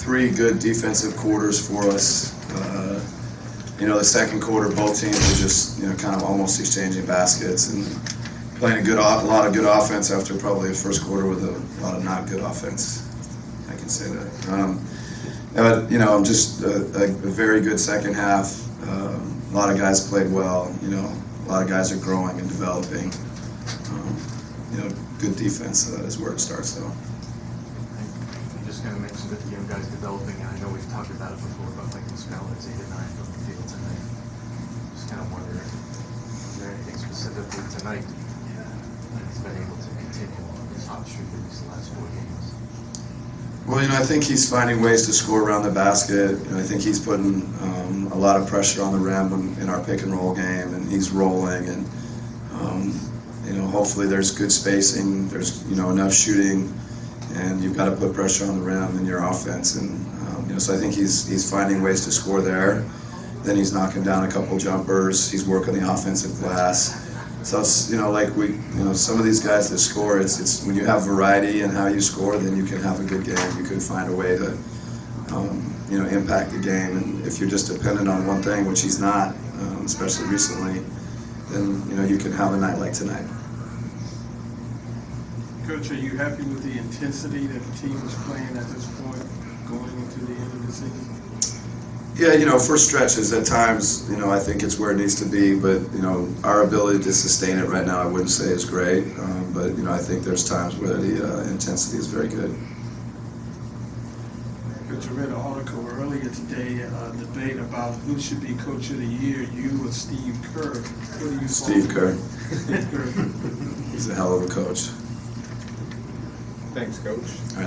3 good defensive quarters for us. The second quarter, both teams were just kind of almost exchanging baskets and playing a lot of good offense after probably a first quarter with a lot of not good offense. I can say that. But just a very good second half. A lot of guys played well. A lot of guys are growing and developing. Good defense is where it starts, though. You just kind of mentioned that the young guys developing, and I know we've talked about it before, but like the Scarlets 8 and 9 from the field tonight. Just kind of wondering, is there anything specifically tonight that he's been able to continue on his hot streak in these last 4 games? Well, I think he's finding ways to score around the basket. I think he's putting a lot of pressure on the rim in our pick and roll game, and he's rolling. And hopefully there's good spacing. There's enough shooting, and you've got to put pressure on the rim in your offense. And so I think he's finding ways to score there. Then he's knocking down a couple jumpers. He's working the offensive glass. So it's some of these guys that score, it's when you have variety in how you score, then you can have a good game. You can find a way to impact the game. And if you're just dependent on one thing, which he's not, especially recently, then you can have a night like tonight. Coach, are you happy with the intensity that the team is playing at this point, going into the end of the season? Yeah, for stretches at times, I think it's where it needs to be. But our ability to sustain it right now, I wouldn't say is great. But I think there's times where the intensity is very good. Coach, I read an article earlier today, a debate about who should be Coach of the Year, you or Steve Kerr. What do you Steve Kerr. Steve Kerr. He's a hell of a coach. Thanks, Coach.